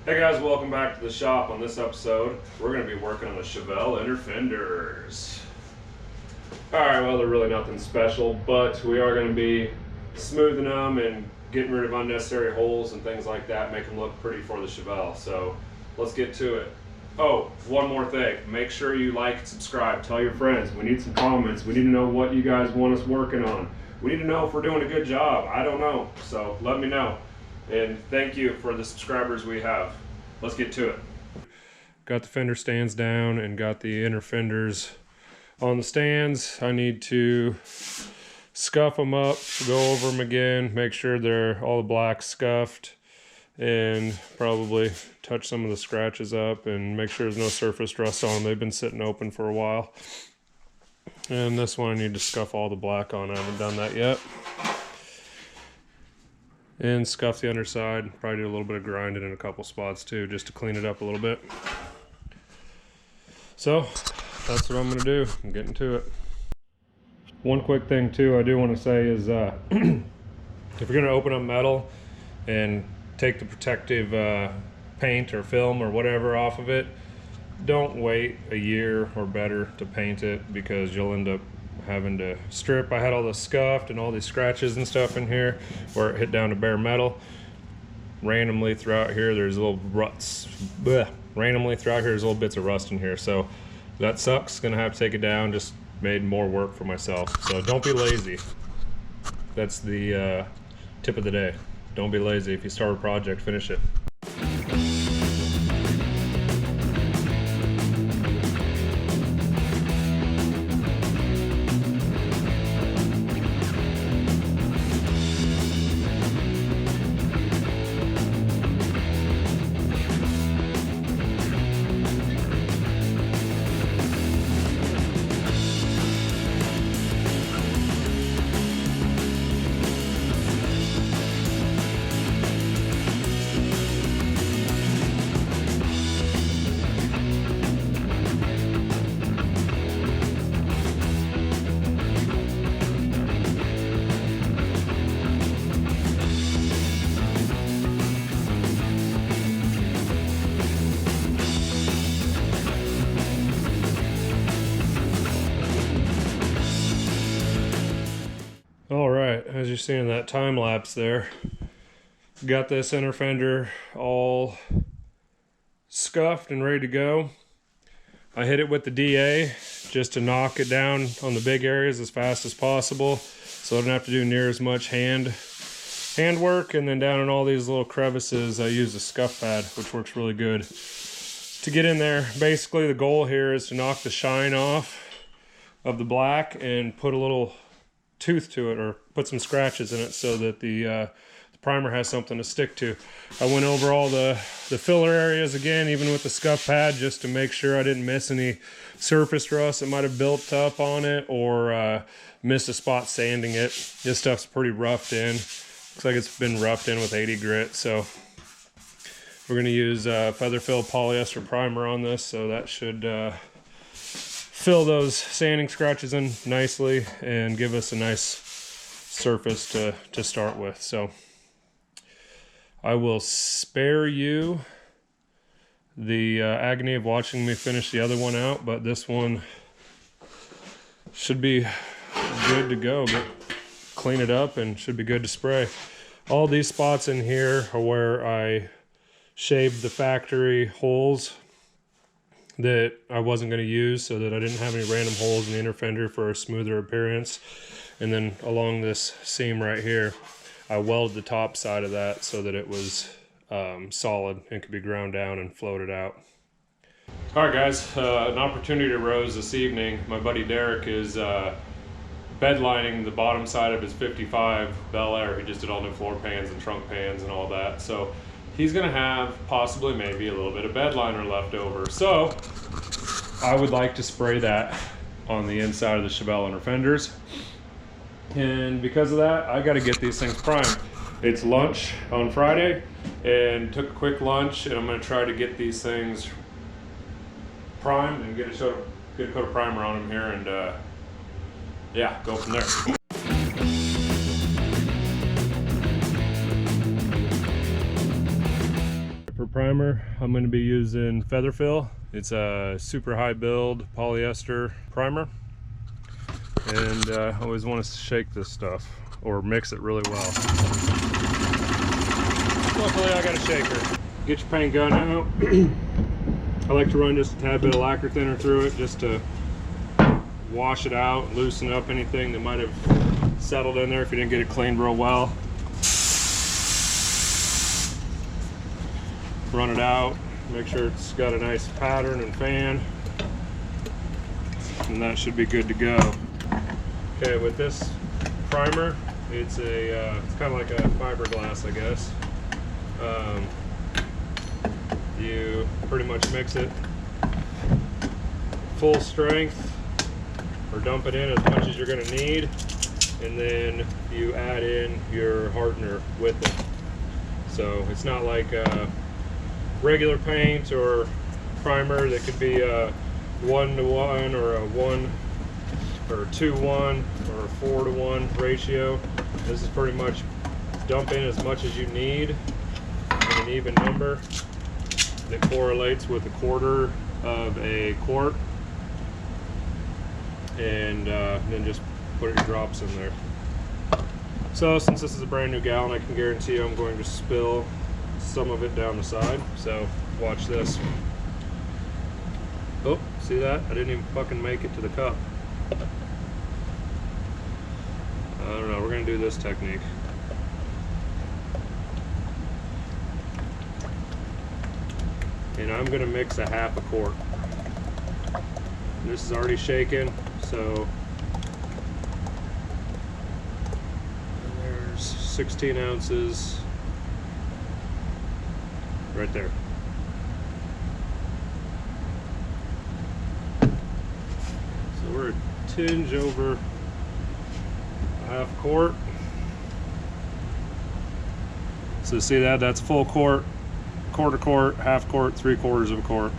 Hey guys, welcome back to the shop. On this episode, we're going to be working on the Chevelle inner fenders. Alright, well, they're really nothing special, but we are going to be smoothing them and getting rid of unnecessary holes and things like that, make them look pretty for the Chevelle. So let's get to it. Oh, one more thing. Make sure you like and subscribe. Tell your friends. We need some comments. We need to know what you guys want us working on. We need to know if we're doing a good job. I don't know, so let me know. And thank you for the subscribers we have. Let's get to it. Got the fender stands down and got the inner fenders on the stands. I need to scuff them up, go over them again, make sure they're all the black scuffed, and probably touch some of the scratches up and make sure there's no surface rust on them. They've been sitting open for a while. And this one I need to scuff all the black on. I haven't done that yet. And scuff the underside. Probably do a little bit of grinding in a couple spots too, just to clean it up a little bit. So that's what I'm going to do. I'm getting to it. One quick thing too I do want to say is if you're going to open up metal and take the protective paint or film or whatever off of it, don't wait a year or better to paint it, because you'll end up having to strip. I had all this scuffed and all these scratches and stuff in here where it hit down to bare metal. Randomly throughout here there's little ruts. Randomly throughout here there's little bits of rust in here, so that sucks. Gonna have to take it down. Just made more work for myself. So don't be lazy. That's the tip of the day. Don't be lazy. If you start a project, finish it. Alright, as you're seeing that time lapse there, got this inner fender all scuffed and ready to go. I hit it with the DA just to knock it down on the big areas as fast as possible, so I don't have to do near as much hand work. And then down in all these little crevices I use a scuff pad, which works really good to get in there. Basically the goal here is to knock the shine off of the black and put a little tooth to it, or put some scratches in it, so that the primer has something to stick to. I went over all the filler areas again, even with the scuff pad, just to make sure I didn't miss any surface rust that might have built up on it, or missed a spot sanding it. This stuff's pretty roughed in. Looks like it's been roughed in with 80 grit. So we're going to use feather fill polyester primer on this, so that should fill those sanding scratches in nicely and give us a nice surface to start with. So I will spare you the agony of watching me finish the other one out, but this one should be good to go. Clean it up and should be good to spray. All these spots in here are where I shaved the factory holes that I wasn't going to use, so that I didn't have any random holes in the inner fender for a smoother appearance. And then along this seam right here, I welded the top side of that so that it was solid and could be ground down and floated out. All right guys, an opportunity arose this evening. My buddy Derek is bedlining the bottom side of his 55 Bel Air. He just did all new floor pans and trunk pans and all that. So he's gonna have possibly maybe a little bit of bed liner left over. So I would like to spray that on the inside of the Chevelle inner fenders. And because of that, I gotta get these things primed. It's lunch on Friday, and took a quick lunch, and I'm gonna try to get these things primed and get a good coat of primer on them here, and yeah, go from there. primer, I'm going to be using Featherfill. It's a super high build polyester primer, and I always want to shake this stuff or mix it really well. Luckily I got a shaker. Get your paint gun out. I like to run just a tad bit of lacquer thinner through it just to wash it out, loosen up anything that might have settled in there if you didn't get it cleaned real well. Run it out, make sure it's got a nice pattern and fan, and that should be good to go. Okay, with this primer, it's kind of like a fiberglass, I guess. You pretty much mix it full strength, or dump it in as much as you're going to need, and then you add in your hardener with it. So it's not like regular paint or primer that could be a 1-to-1 or a 1 or 2-1 or a 4-to-1 ratio. This is pretty much dump in as much as you need in an even number that correlates with 1/4 of a quart, and then just put your drops in there. So since this is a brand new gallon, I can guarantee you I'm going to spill some of it down the side, so watch this. Oh, see that? I didn't even fucking make it to the cup. I don't know, we're gonna do this technique. And I'm gonna mix a 1/2 quart. This is already shaken, so there's 16 ounces right there. So we're a tinge over a 1/2 quart. So see that? That's full quart, 1/4 quart, 1/2 quart, 3/4 of a quart.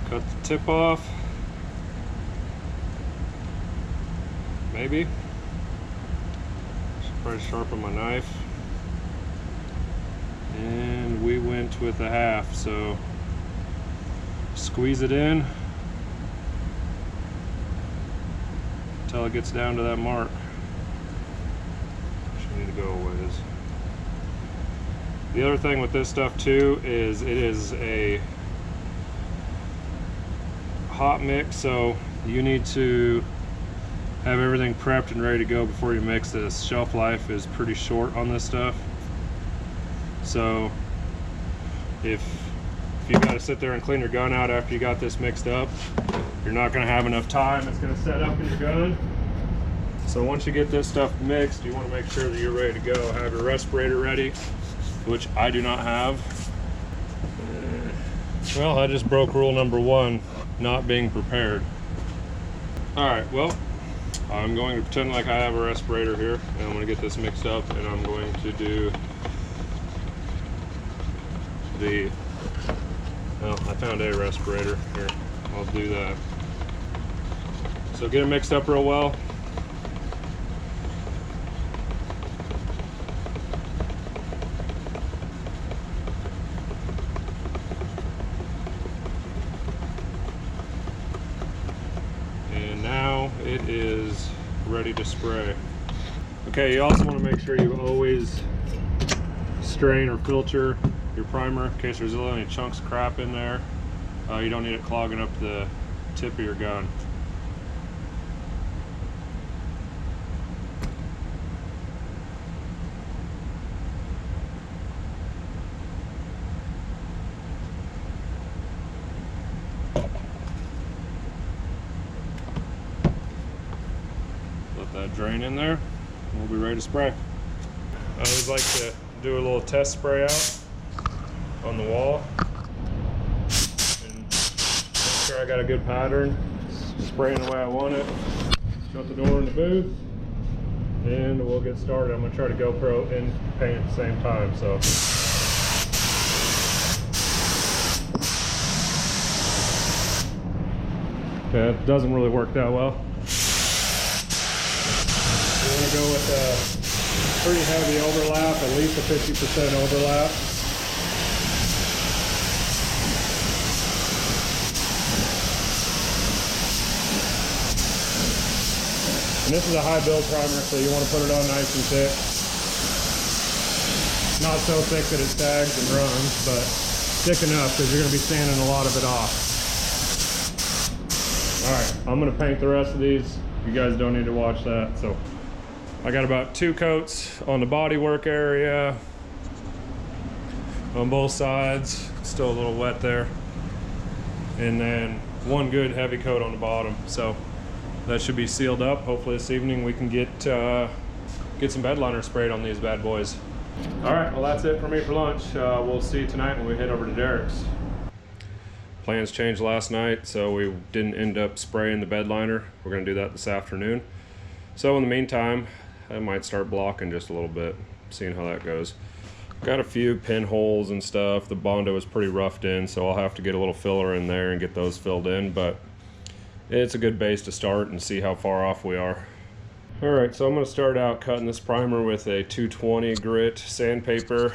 Cut the tip off. Maybe. Should probably sharpen my knife. And we went with a 1/2, so squeeze it in until it gets down to that mark. Should need to go a ways. The other thing with this stuff too is it is a hot mix, so you need to have everything prepped and ready to go before you mix this. Shelf life is pretty short on this stuff, so if you got to sit there and clean your gun out after you got this mixed up, you're not going to have enough time. It's going to set up in your gun. So once you get this stuff mixed, you want to make sure that you're ready to go. Have your respirator ready, which I do not have. Well, I just broke rule number 1, not being prepared. Alright, well, I'm going to pretend like I have a respirator here, and I'm going to get this mixed up, and I'm going to do well, I found a respirator here. I'll do that. So get it mixed up real well. And now it is ready to spray. Okay, you also want to make sure you always strain or filter your primer in case there's any chunks of crap in there. You don't need it clogging up the tip of your gun. Let that drain in there, and we'll be ready to spray. I always like to do a little test spray out on the wall and make sure I got a good pattern, spraying the way I want it. Shut the door in the booth, and we'll get started. I'm going to try to GoPro and paint at the same time. So okay, that doesn't really work that well. You want to with a pretty heavy overlap, at least a 50% overlap. And this is a high build primer, so you want to put it on nice and thick. Not so thick that it sags and runs, but thick enough because you're going to be sanding a lot of it off. Alright, I'm going to paint the rest of these. You guys don't need to watch that. So I got about 2 coats on the bodywork area on both sides. Still a little wet there. And then 1 good heavy coat on the bottom. So that should be sealed up. Hopefully this evening we can get some bed liner sprayed on these bad boys. All right, well that's it for me for lunch. We'll see you tonight when we head over to Derek's. Plans changed last night, so we didn't end up spraying the bed liner. We're gonna do that this afternoon. So in the meantime, I might start blocking just a little bit, seeing how that goes. Got a few pinholes and stuff. The Bondo is pretty roughed in, so I'll have to get a little filler in there and get those filled in, but it's a good base to start and see how far off we are. All right, so I'm gonna start out cutting this primer with a 220 grit sandpaper.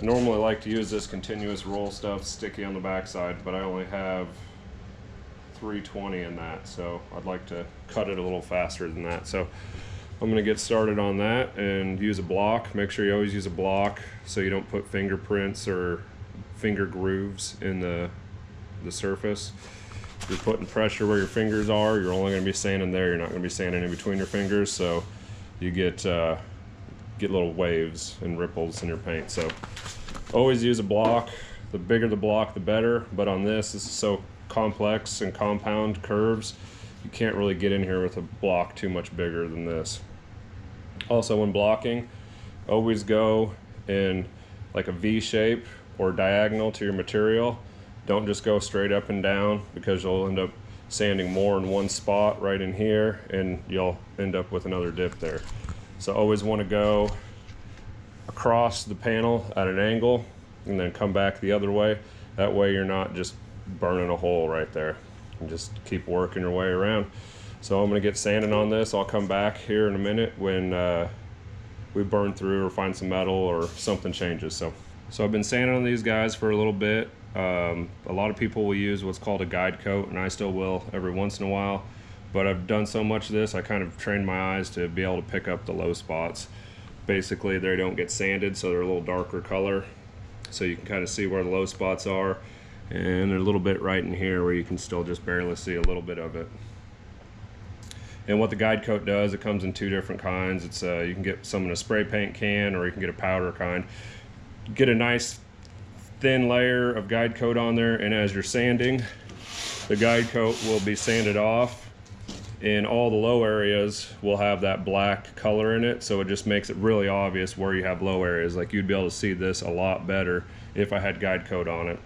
I normally like to use this continuous roll stuff sticky on the backside, but I only have 320 in that, so I'd like to cut it a little faster than that. So I'm gonna get started on that and use a block. Make sure you always use a block so you don't put fingerprints or finger grooves in the surface. If you're putting pressure where your fingers are, you're only going to be sanding there. You're not going to be sanding in between your fingers, so you get little waves and ripples in your paint. So always use a block. The bigger the block, the better. But on this is so complex and compound curves, you can't really get in here with a block too much bigger than this. Also, when blocking, always go in like a V shape or diagonal to your material. Don't just go straight up and down, because you'll end up sanding more in one spot right in here and you'll end up with another dip there. So always want to go across the panel at an angle and then come back the other way. That way you're not just burning a hole right there, and just keep working your way around. So I'm going to get sanding on this. I'll come back here in a minute when we burn through or find some metal or something changes. So I've been sanding on these guys for a little bit. A lot of people will use what's called a guide coat, and I still will every once in a while, but I've done so much of this, I kind of trained my eyes to be able to pick up the low spots. Basically, they don't get sanded, so they're a little darker color, so you can kind of see where the low spots are, and a little bit right in here where you can still just barely see a little bit of it. And what the guide coat does, it comes in 2 different kinds. It's you can get some in a spray paint can, or you can get a powder kind. Get a nice thin layer of guide coat on there, and as you're sanding, the guide coat will be sanded off, and all the low areas will have that black color in it, so it just makes it really obvious where you have low areas. Like, you'd be able to see this a lot better if I had guide coat on it.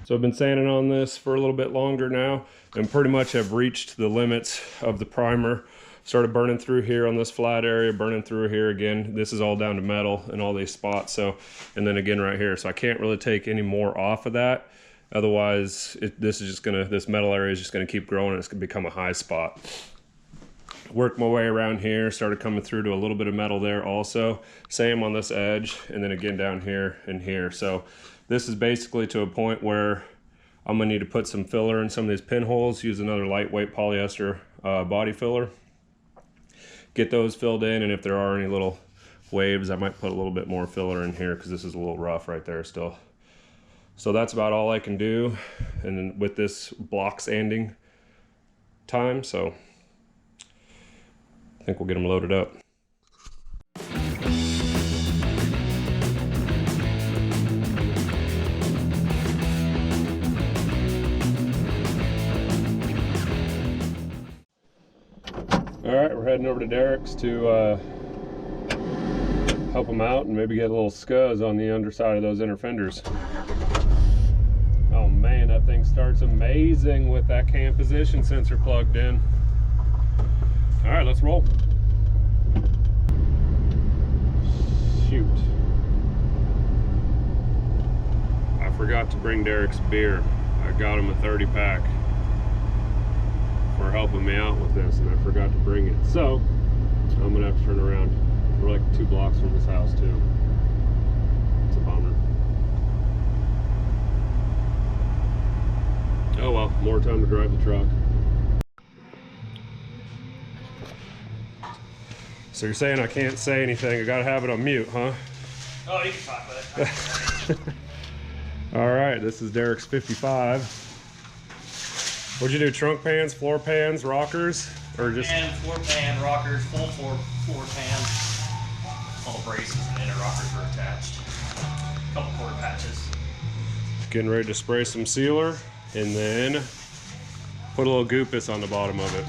So I've been sanding on this for a little bit longer now, and pretty much have reached the limits of the primer. Started burning through here on this flat area, burning through here again. This is all down to metal in all these spots. So, and then again right here. So I can't really take any more off of that. Otherwise, this metal area is just gonna keep growing, and it's gonna become a high spot. Worked my way around here, started coming through to a little bit of metal there also. Same on this edge, and then again down here and here. So this is basically to a point where I'm gonna need to put some filler in some of these pinholes, use another lightweight polyester body filler. Get those filled in, and if there are any little waves, I might put a little bit more filler in here, because this is a little rough right there still. So that's about all I can do, and then with this block sanding time, so I think we'll get them loaded up. All right, we're heading over to Derek's to help them out and maybe get a little scuzz on the underside of those inner fenders. Oh man, that thing starts amazing with that cam position sensor plugged in. All right, let's roll. Shoot. I forgot to bring Derek's beer. I got him a 30 pack. For helping me out with this, and I forgot to bring it, so I'm gonna have to turn around. We're like 2 blocks from his house too. It's a bummer. Oh well, more time to drive the truck. So you're saying I can't say anything, I gotta have it on mute, huh? Oh, you can talk with it. Alright, this is Derek's 55. What'd you do, trunk pans, floor pans, rockers? Or just... And floor pan, rockers, full floor pan. All the braces and inner rockers were attached. A couple quarter patches. Getting ready to spray some sealer, and then put a little goopus on the bottom of it.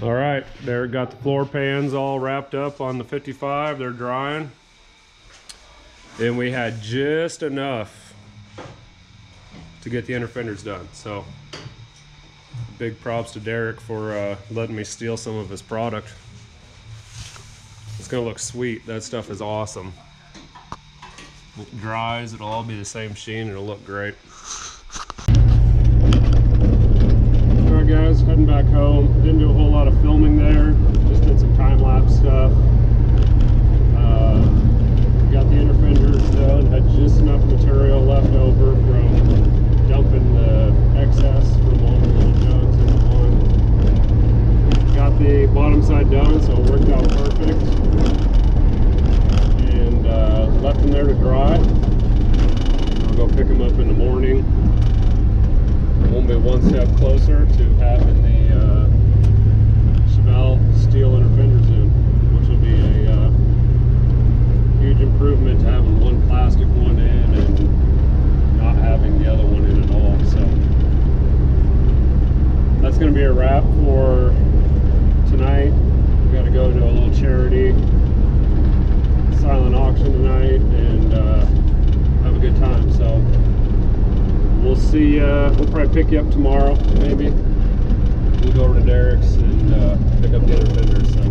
All right, there, got the floor pans all wrapped up on the 55. They're drying. And we had just enough to get the inner fenders done. So big props to Derek for letting me steal some of his product. It's gonna look sweet. That stuff is awesome. When it dries, it'll all be the same sheen. It'll look great. Alright guys, heading back home. Didn't do a whole lot of filming there. Just did some time-lapse stuff. Got the inner fenders done. Had just enough material left over from dumping the excess from all the little jugs into one. Got the bottom side done, so it worked out perfect. And left them there to dry. I'll go pick them up in the morning. We'll be one step closer to having the Chevelle steel inner fenders in, which will be a huge improvement to having one plastic one in and not having the other one in at all. So that's going to be a wrap for tonight. We got to go to a little charity silent auction tonight and have a good time. So we'll see. We'll probably pick you up tomorrow, maybe. We'll go over to Derek's and pick up the other fenders. So.